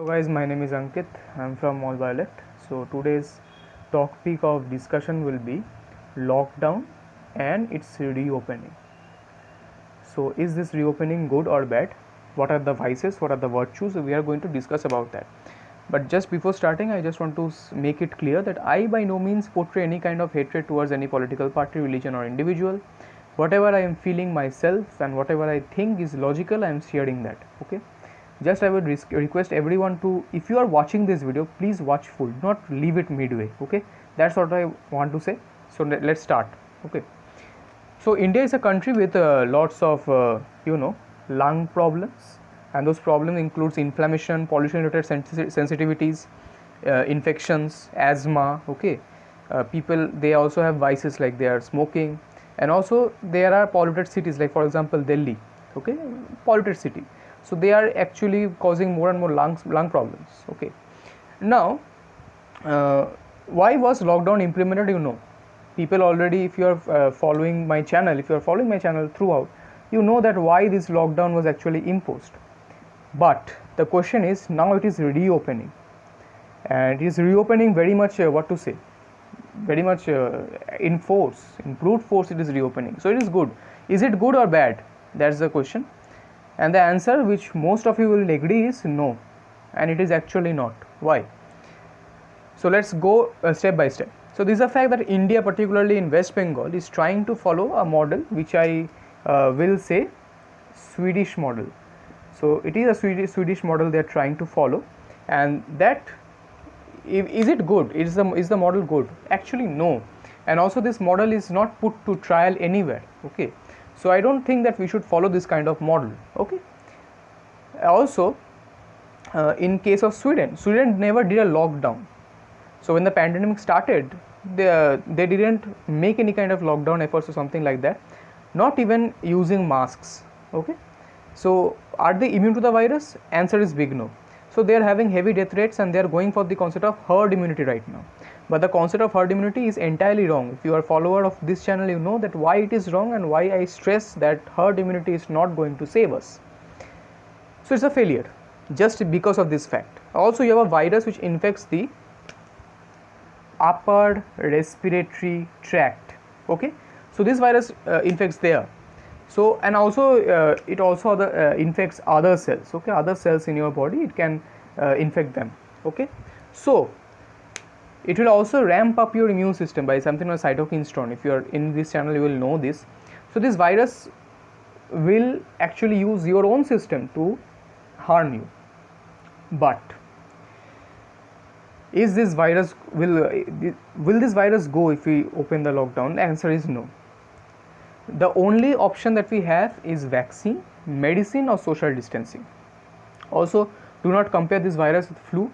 Hello guys, my name is Ankit. I am from All Violet. So today's topic of discussion will be lockdown and its reopening. So is this reopening good or bad? What are the vices? What are the virtues? We are going to discuss about that. But just before starting, I just want to make it clear that I by no means portray any kind of hatred towards any political party, religion or individual. Whatever I am feeling myself and whatever I think is logical, I am sharing that. Okay. Just I would request everyone to, if you are watching this video, please watch full, not leave it midway. Okay, that's what I want to say. So let's start. Okay, so India is a country with lots of lung problems, and those problems includes inflammation, pollution related sensitivities, infections, asthma. Okay, people, they also have vices like they are smoking, and also there are polluted cities like, for example, Delhi. Okay, polluted city. So they are actually causing more and more lung problems. Okay, now why was lockdown implemented? People already, if you are following my channel, throughout, you know that why this lockdown was actually imposed. But the question is, now it is reopening, and it is reopening very much very much in force, in brute force. It is reopening, so it is good. Is it good or bad? That's the question. And the answer, which most of you will agree, is no, and it is actually not. Why? So let's go step by step. So this is a fact that India, particularly in West Bengal, is trying to follow a model which I will say Swedish model. So it is a Swedish model they are trying to follow, and that, is it good? Is the model good? Actually no, and also this model is not put to trial anywhere. Okay. So I don't think that we should follow this kind of model. Okay. Also, in case of Sweden never did a lockdown. So when the pandemic started, they didn't make any kind of lockdown efforts or something like that. Not even using masks. Okay. So are they immune to the virus? Answer is big no. So they are having heavy death rates, and they are going for the concept of herd immunity right now. But the concept of herd immunity is entirely wrong. If you are a follower of this channel, you know that why it is wrong and why I stress that herd immunity is not going to save us. So it's a failure just because of this fact. Also, you have a virus which infects the upper respiratory tract. Okay, so this virus infects there. So, and also it also infects other cells. Okay, other cells in your body, it can infect them. Okay, so it will also ramp up your immune system by something like cytokine storm. If you are in this channel, you will know this. So this virus will actually use your own system to harm you. But is this virus, will this virus go if we open the lockdown? The answer is no. The only option that we have is vaccine, medicine or social distancing. Also, do not compare this virus with flu.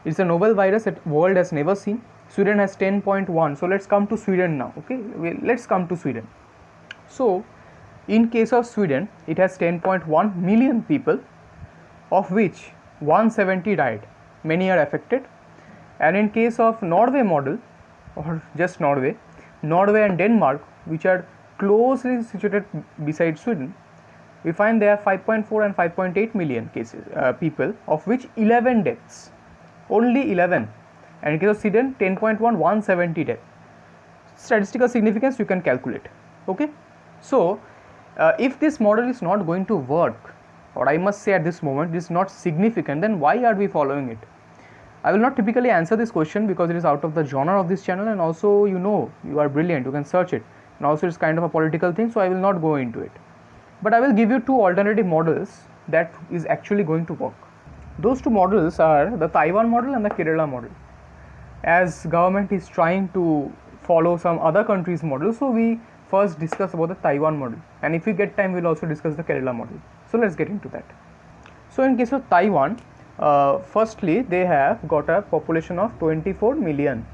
It's a novel virus that world has never seen. Sweden has 10.1. So let's come to Sweden now. Okay, let's come to Sweden. So in case of Sweden, it has 10.1 million people, of which 170 died. Many are affected. And in case of Norway model, or just Norway and Denmark, which are closely situated beside Sweden, we find there are 5.4 and 5.8 million cases, people, of which 11 deaths. Only 11. And in case of Sweden, 10.1, 170 deaths. Statistical significance you can calculate. Okay. So if this model is not going to work, or I must say at this moment it is not significant, then why are we following it? I will not typically answer this question because it is out of the genre of this channel, and also you are brilliant, you can search it, and also it's kind of a political thing, so I will not go into it. But I will give you two alternative models that is actually going to work. Those two models are the Taiwan model and the Kerala model. As government is trying to follow some other countries' model, so we first discuss about the Taiwan model, and if we get time, we'll also discuss the Kerala model. So let's get into that. So in case of Taiwan, firstly, they have got a population of 24 million.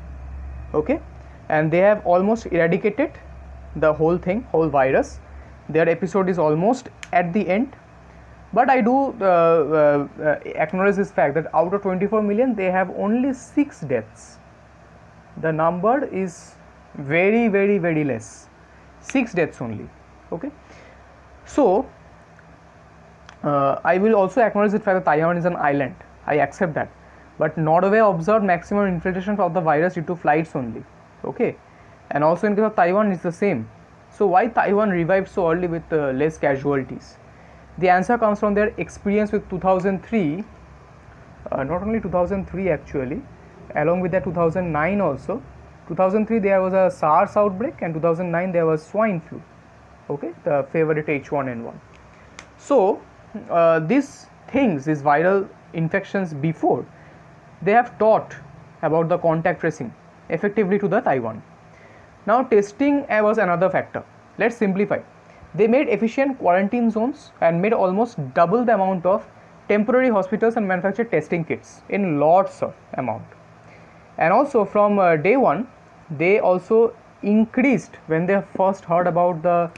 Okay, and they have almost eradicated the whole virus. Their episode is almost at the end. But I do acknowledge this fact that out of 24 million, they have only 6 deaths. The number is very, very, very less. 6 deaths only. Okay. So I will also acknowledge the fact that Taiwan is an island. I accept that, but Norway observed maximum infiltration of the virus due to flights only. Okay, and also in case of Taiwan it's the same. So why Taiwan revived so early with less casualties? The answer comes from their experience with 2003, not only 2003 actually, along with that 2009 also. 2003 there was a SARS outbreak, and 2009 there was swine flu. Okay, the favorite H1N1. So these things, these viral infections before, they have taught about the contact tracing effectively to the Taiwan. Now testing was another factor. Let's simplify. They made efficient quarantine zones and made almost double the amount of temporary hospitals and manufactured testing kits in lots of amount. And also from day one, they also increased, when they first heard about the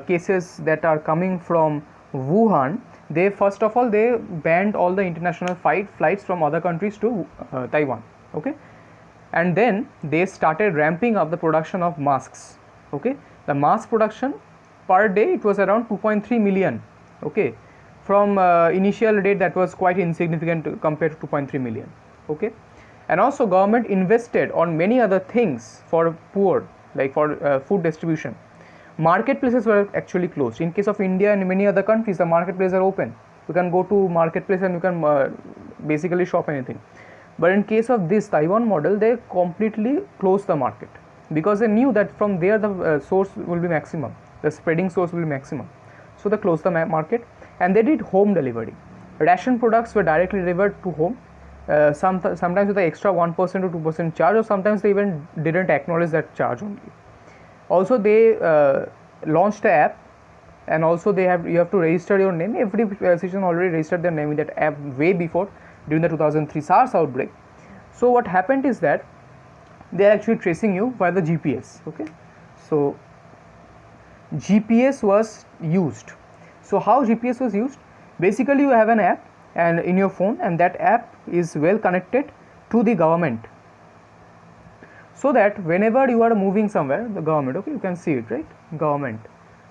cases that are coming from Wuhan, they first of all they banned all the international flights from other countries to Taiwan. Okay, and then they started ramping up the production of masks. Okay, the mask production per day, it was around 2.3 million. Okay, from initial date that was quite insignificant compared to 2.3 million. Okay, and also government invested on many other things for poor, like for food distribution. Marketplaces were actually closed. In case of India and many other countries, the marketplaces are open. You can go to marketplace and you can basically shop anything. But in case of this Taiwan model, they completely closed the market because they knew that from there the source will be maximum, the spreading source will be maximum. So they closed the market, and they did home delivery. Ration products were directly delivered to home, sometimes with the extra 1% or 2% charge, or sometimes they even didn't acknowledge that charge only. Also they launched the app, and also you have to register your name. Every citizen already registered their name in that app way before, during the 2003 SARS outbreak. So what happened is that they are actually tracing you by the GPS. Okay, so GPS was used. So how GPS was used? Basically you have an app and in your phone, and that app is well connected to the government, so that whenever you are moving somewhere, the government, okay, you can see it, right, government.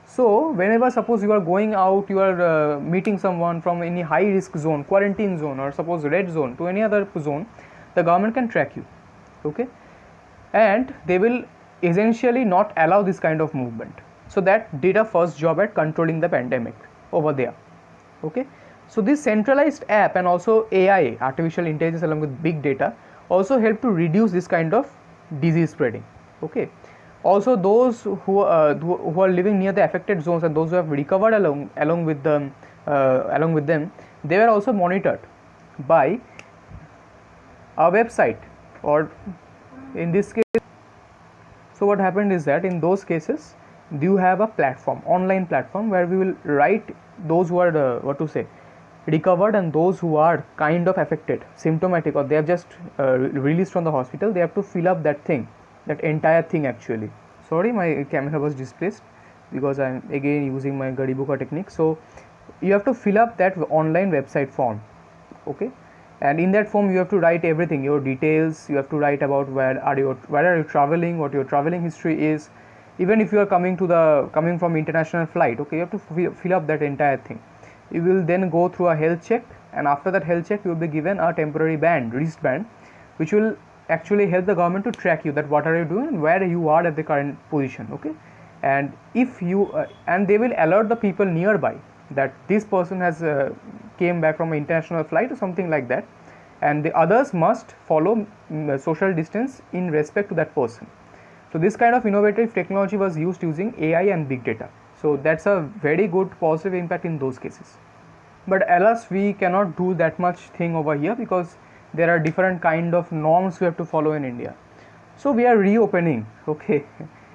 So whenever suppose you are going out, you are meeting someone from any high risk zone, quarantine zone, or suppose red zone to any other zone, the government can track you. Okay, and they will essentially not allow this kind of movement. So that did a first job at controlling the pandemic over there. Okay, so this centralized app and also AI, artificial intelligence along with big data, also help to reduce this kind of disease spreading. Okay, also those who are living near the affected zones and those who have recovered along with them, they were also monitored by a website, or in this case, so what happened is that in those cases you have a platform, online platform, where we will write those who are recovered and those who are kind of affected, symptomatic, or they have just released from the hospital. They have to fill up that thing, that entire thing actually. Sorry, my camera was displaced because I am again using my Gadibuka technique. So you have to fill up that online website form. Okay, and in that form you have to write everything, your details. You have to write about where are you traveling, what your traveling history is, even if you are coming from international flight. Okay, you have to fill up that entire thing. You will then go through a health check, and after that health check you will be given a temporary wristband, which will actually help the government to track you, that what are you doing and where you are at the current position. Okay, and if you and they will alert the people nearby that this person has came back from an international flight or something like that, and the others must follow social distance in respect to that person. So this kind of innovative technology was used using AI and big data. So that's a very good positive impact in those cases. But alas, we cannot do that much thing over here because there are different kind of norms we have to follow in India. So we are reopening. Okay,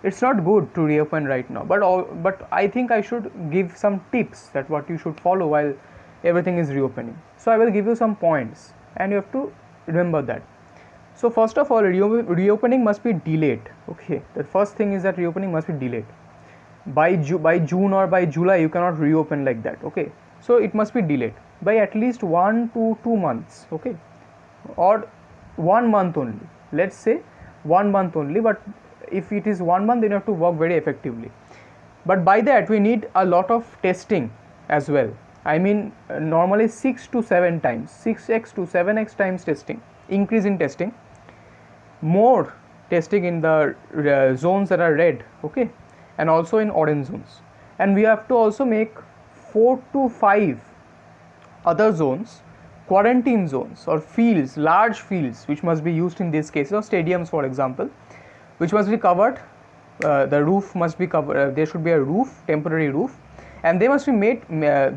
it's not good to reopen right now, but I think I should give some tips that what you should follow while everything is reopening. So I will give you some points and you have to remember that. So first of all, reopening must be delayed. Okay, the first thing is that reopening must be delayed. By June or by July you cannot reopen like that. Okay, so it must be delayed by at least 1 to 2 months. Okay, or 1 month only, let's say 1 month only, but if it is 1 month then you have to work very effectively. But by that we need a lot of testing as well. I mean normally 6 to 7 times, 6x to 7x times testing, increase in testing, more testing in the zones that are red, okay, and also in orange zones. And we have to also make 4 to 5 other zones, quarantine zones or fields, large fields, which must be used in this case, or stadiums for example, which must be covered. The roof must be covered. There should be a roof, temporary roof, and they must be made.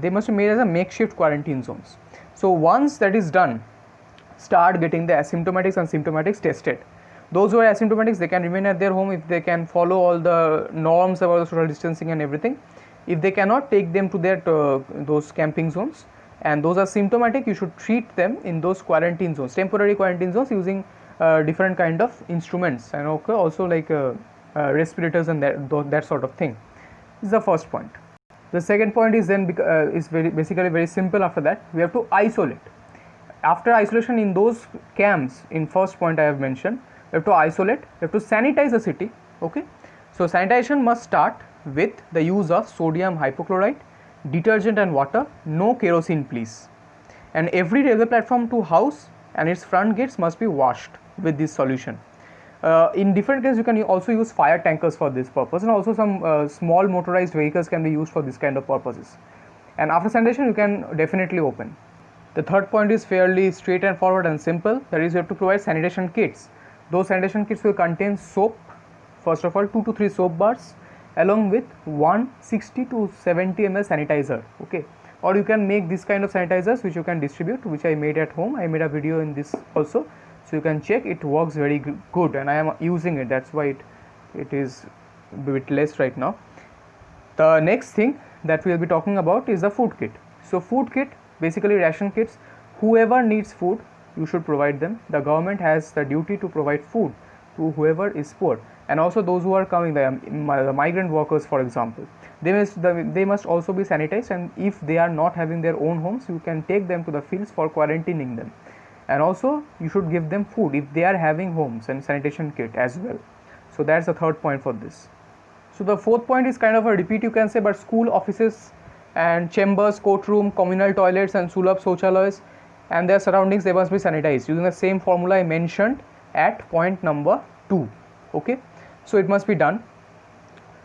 They must be made as a makeshift quarantine zones. So once that is done, start getting the asymptomatics and symptomatics tested. Those who are asymptomatics, they can remain at their home if they can follow all the norms about the social distancing and everything. If they cannot, take them to their those camping zones. And those are symptomatic, you should treat them in those quarantine zones, temporary quarantine zones, using different kind of instruments, and okay, also like respirators and that sort of thing. This is the first point. The second point is then is basically very simple. After that, we have to isolate. After isolation in those camps, in first point I have mentioned, we have to isolate, we have to sanitize the city, okay. So sanitation must start with the use of sodium hypochlorite, detergent and water, no kerosene please. And every railway platform to house and its front gates must be washed with this solution. In different cases, you can also use fire tankers for this purpose, and also some small motorized vehicles can be used for this kind of purposes. And after sanitation, you can definitely open. The third point is fairly straightforward and simple. That is, you have to provide sanitation kits. Those sanitation kits will contain soap, first of all 2 to 3 soap bars, along with 160 to 70 ml sanitizer, okay. Or you can make this kind of sanitizers which you can distribute, which I made at home. I made a video in this also, so you can check. It works very good, and I am using it. That's why it is a bit less right now. The next thing that we will be talking about is the food kit. So food kit, basically ration kits. Whoever needs food, you should provide them. The government has the duty to provide food to whoever is poor, and also those who are coming, the migrant workers for example, they must also be sanitized, and if they are not having their own homes, you can take them to the fields for quarantining them. And also you should give them food if they are having homes, and sanitation kit as well. So that's the third point for this. So the fourth point is kind of a repeat, you can say, but school, offices and chambers, courtroom, communal toilets and sulabh shauchalays and their surroundings, they must be sanitized using the same formula I mentioned at point number 2, okay. So it must be done.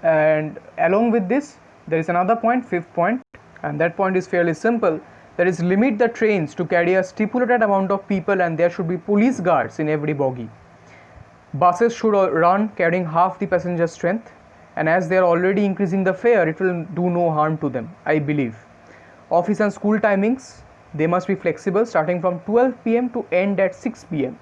And along with this, there is another point, fifth point, and that point is fairly simple. That is, limit the trains to carry a stipulated amount of people, and there should be police guards in every bogie. Buses should run carrying half the passenger strength, and as they are already increasing the fare, it will do no harm to them, I believe. Office and school timings, they must be flexible, starting from 12 p.m. to end at 6 p.m.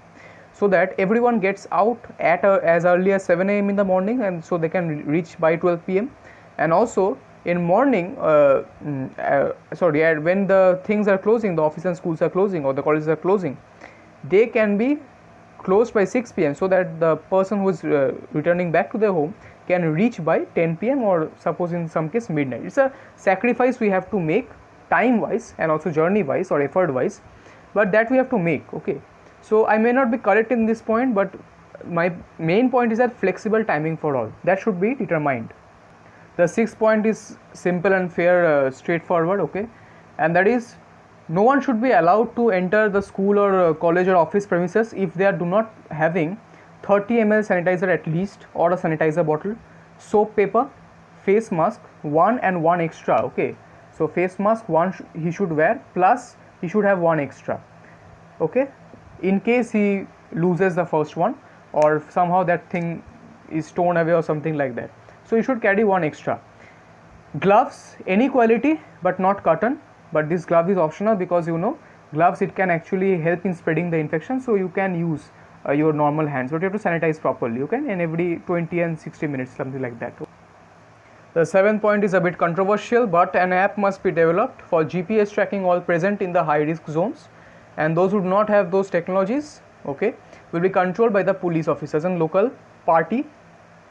so that everyone gets out at as early as 7 a.m. in the morning, and so they can reach by 12 p.m. And also in morning, when the things are closing, the office and schools are closing or the colleges are closing, they can be closed by 6 p.m. so that the person who is returning back to their home can reach by 10 p.m. or suppose in some case midnight. It's a sacrifice we have to make time wise and also journey wise or effort wise, but that we have to make, okay. So I may not be correct in this point, but my main point is that flexible timing for all, that should be determined. The sixth point is simple and fair, straightforward, okay, and that is, no one should be allowed to enter the school or college or office premises if they are do not having 30 ml sanitizer at least, or a sanitizer bottle, soap paper, face mask, one and one extra, okay. So face mask one he should wear, plus he should have one extra, okay, in case he loses the first one or somehow that thing is torn away or something like that. So you should carry one extra. Gloves, any quality but not cotton, but this glove is optional because gloves, it can actually help in spreading the infection, so you can use your normal hands, but you have to sanitize properly, you can, in every 20 and 60 minutes, something like that. The seventh point is a bit controversial, but an app must be developed for GPS tracking all present in the high risk zones, and those who do not have those technologies, okay, will be controlled by the police officers and local party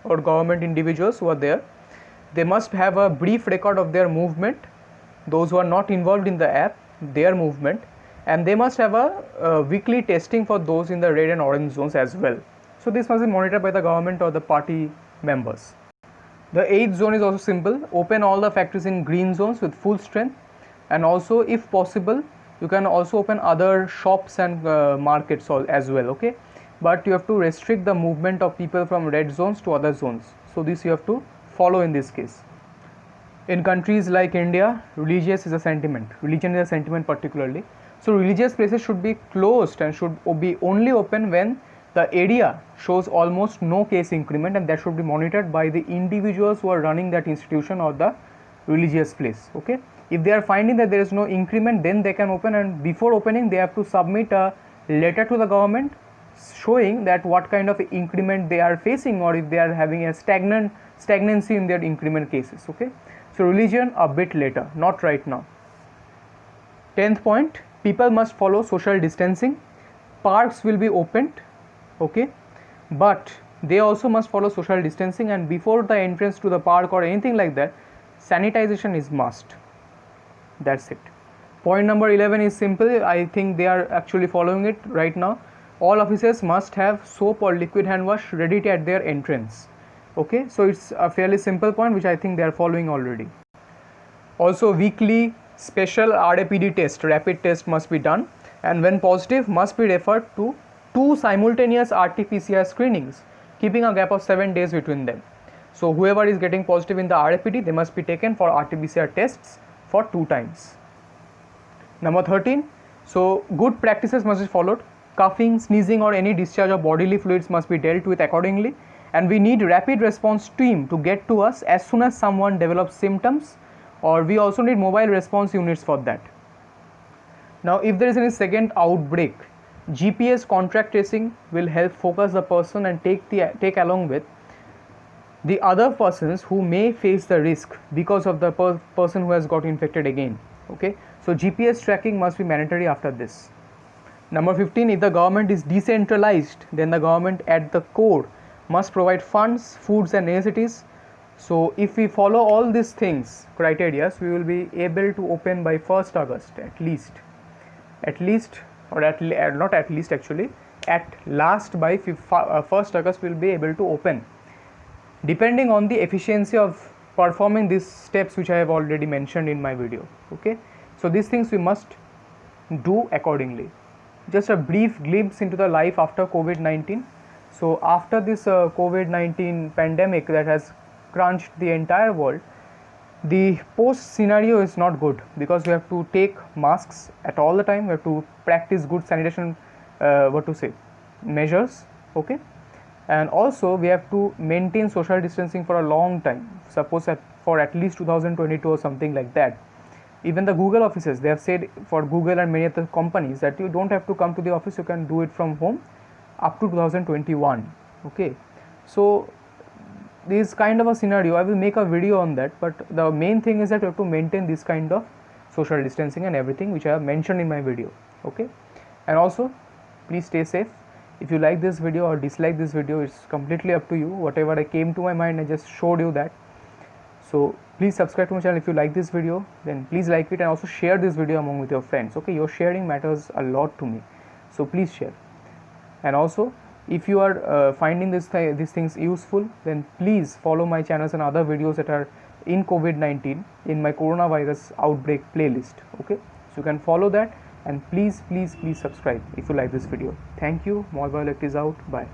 or government individuals who are there. They must have a brief record of their movement, those who are not involved in the app, their movement, and they must have a weekly testing for those in the red and orange zones as well. So this must be monitored by the government or the party members. The eighth zone is also simple. Open all the factories in green zones with full strength. and also if possible you can also open other shops and markets as well, okay, but you have to restrict the movement of people from red zones to other zones. So this you have to follow in this case. In countries like India, religion is a sentiment particularly. So religious places should be closed and should be only open when the area shows almost no case increment, and that should be monitored by the individuals who are running that institution or the religious place, okay. If they are finding that there is no increment, then they can open, and before opening they have to submit a letter to the government showing that what kind of increment they are facing, or if they are having a stagnancy in their increment cases, okay. So religion a bit later, not right now. 10th point, people must follow social distancing. Parks will be opened, okay, but they also must follow social distancing, and before the entrance to the park or anything like that, sanitization is must. That's it. Point number 11 is simple. I think they are actually following it right now. All offices must have soap or liquid hand wash ready at their entrance, okay. So it's a fairly simple point which I think they are following already. Also weekly special RAPD test, rapid test must be done, and when positive must be referred to 2 simultaneous RT-PCR screenings, keeping a gap of 7 days between them. So whoever is getting positive in the RAPD, they must be taken for RT-PCR tests for 2 times. Number 13, so good practices must be followed. Coughing, sneezing or any discharge of bodily fluids must be dealt with accordingly, and we need rapid response team to get to us as soon as someone develops symptoms, or we also need mobile response units for that. Now if there is any second outbreak, GPS contact tracing will help focus the person and take along with the other persons who may face the risk because of the person who has got infected again, okay. So GPS tracking must be mandatory after this. Number 15, if the government is decentralized, then the government at the core must provide funds, foods and necessities. So if we follow all these things, criteria, we will be able to open by 1st August at last by 1st August we will be able to open, depending on the efficiency of performing these steps which I have already mentioned in my video, okay. So these things we must do accordingly. Just a brief glimpse into the life after COVID-19. So after this COVID-19 pandemic that has crunched the entire world, the post scenario is not good, because we have to take masks at all the time, we have to practice good sanitation measures, okay, and also we have to maintain social distancing for a long time, suppose for at least 2022 or something like that. Even the Google offices, they have said for Google and many other companies that you don't have to come to the office, you can do it from home up to 2021, okay. So this kind of a scenario, I will make a video on that, but the main thing is that you have to maintain this kind of social distancing and everything which I have mentioned in my video, okay. And also please stay safe. If you like this video or dislike this video, it's completely up to you. Whatever I came to my mind, I just showed you that. So please subscribe to my channel. If you like this video, then please like it, and also share this video among with your friends, okay. Your sharing matters a lot to me, so please share. And also if you are finding these things useful, then please follow my channels and other videos that are in COVID-19 in my coronavirus outbreak playlist, okay. So you can follow that, and please subscribe if you like this video. Thank you. Mall Biolect is out. Bye.